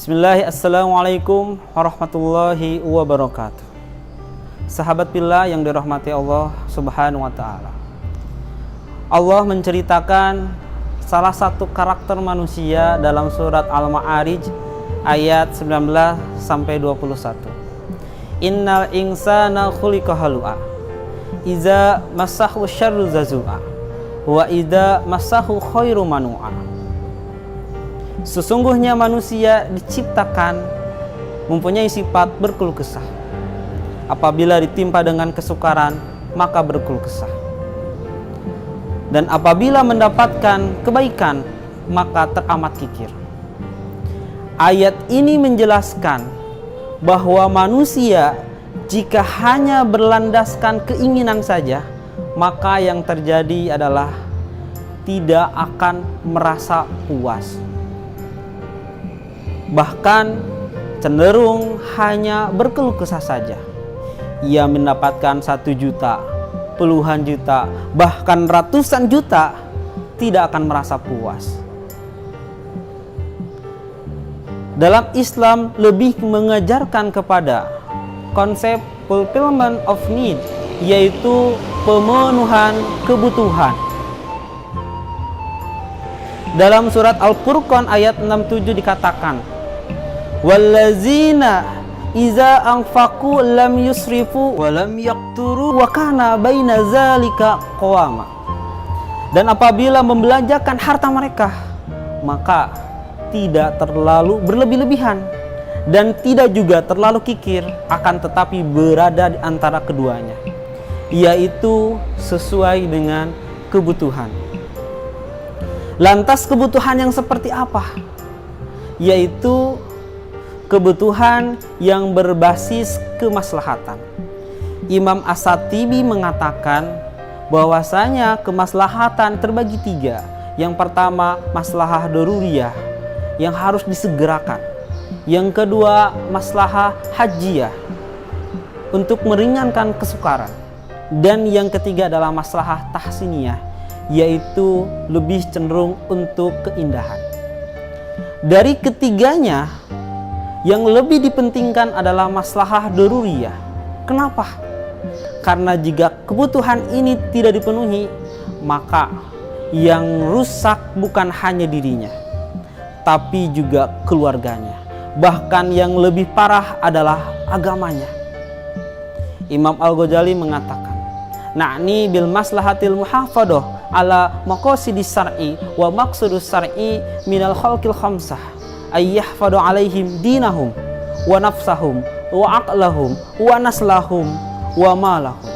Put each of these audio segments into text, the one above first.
Bismillahirrahmanirrahim. Assalamualaikum warahmatullahi wabarakatuh. Sahabat billah yang dirahmati Allah Subhanahu wa ta'ala. Allah menceritakan salah satu karakter manusia dalam surat Al-Ma'arij ayat 19 sampai 21. Innal insana khuliqa halu'a. Iza massahu syarru zazu'a wa idza massahu khairu manu'a. Sesungguhnya manusia diciptakan mempunyai sifat berkeluh kesah. Apabila ditimpa dengan kesukaran, maka berkeluh kesah. Dan apabila mendapatkan kebaikan, maka teramat kikir. Ayat ini menjelaskan bahwa manusia jika hanya berlandaskan keinginan saja, maka yang terjadi adalah tidak akan merasa puas. Bahkan cenderung hanya berkeluh kesah saja. Ia mendapatkan 1 juta, puluhan juta, bahkan ratusan juta, tidak akan merasa puas. Dalam Islam lebih mengajarkan kepada konsep fulfillment of need, yaitu pemenuhan kebutuhan. Dalam surat Al-Furqan ayat 67 dikatakan, wallazina iza anfaqu lam yusrifu wa lam yaqturu wa kana baina zalika qawama. Dan apabila membelanjakan harta mereka, maka tidak terlalu berlebih-lebihan dan tidak juga terlalu kikir, akan tetapi berada di antara keduanya, yaitu sesuai dengan kebutuhan. Lantas kebutuhan yang seperti apa? Yaitu kebutuhan yang berbasis kemaslahatan. Imam As-Satibi mengatakan bahwasanya kemaslahatan terbagi 3. Yang pertama, maslahah daruriyah yang harus disegerakan. Yang kedua, maslahah hajiyah untuk meringankan kesukaran. Dan yang ketiga adalah maslahah tahsiniyah, yaitu lebih cenderung untuk keindahan. Dari ketiganya, yang lebih dipentingkan adalah maslahah daruriyah. Kenapa? Karena jika kebutuhan ini tidak dipenuhi, maka yang rusak bukan hanya dirinya, tapi juga keluarganya. Bahkan yang lebih parah adalah agamanya. Imam Al-Ghazali mengatakan, na'ni bil maslahatil muhafadah ala maqasidis syar'i wa maqsudus syar'i minal khalqil khamsah ayyahfadu alaihim dinahum wa nafsahum wa aqlahum wa naslahum wa malahum.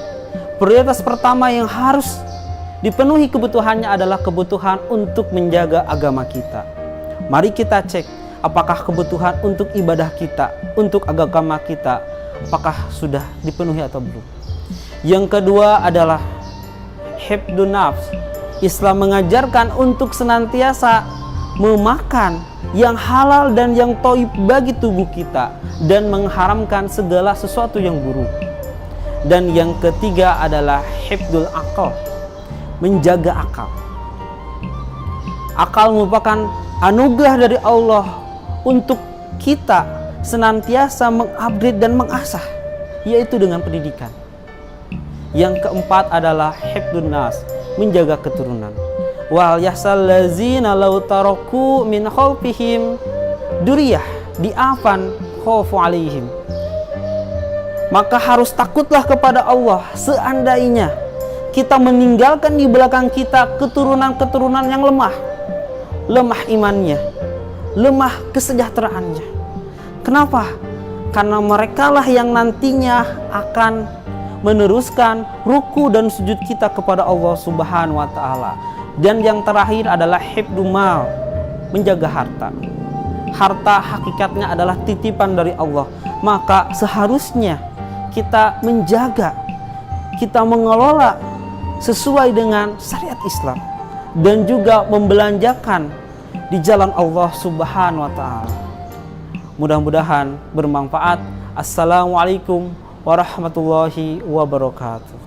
Prioritas pertama yang harus dipenuhi kebutuhannya adalah kebutuhan untuk menjaga agama kita. Mari kita cek apakah kebutuhan untuk ibadah kita, untuk agama kita, apakah sudah dipenuhi atau belum. Yang kedua adalah hifdun nafs. Islam mengajarkan untuk senantiasa memakan yang halal dan yang thayyib bagi tubuh kita dan mengharamkan segala sesuatu yang buruk. Dan yang ketiga adalah hifdul akal, menjaga akal. Akal merupakan anugerah dari Allah untuk kita senantiasa mengupgrade dan mengasah, yaitu dengan pendidikan. Yang keempat adalah hifdun nas, menjaga keturunan. Wal yahsal lazina law taraku min khalfihim duriyah di'afan khaufu alaihim. Maka harus takutlah kepada Allah seandainya kita meninggalkan di belakang kita keturunan-keturunan yang lemah imannya, lemah kesejahteraannya. Kenapa? Karena merekalah yang nantinya akan meneruskan ruku dan sujud kita kepada Allah Subhanahu wa ta'ala. Dan yang terakhir adalah hifdul mal, menjaga harta. Harta hakikatnya adalah titipan dari Allah. Maka seharusnya kita menjaga, kita mengelola sesuai dengan syariat Islam dan juga membelanjakan di jalan Allah Subhanahu wa ta'ala. Mudah-mudahan bermanfaat. Assalamualaikum warahmatullahi wabarakatuh.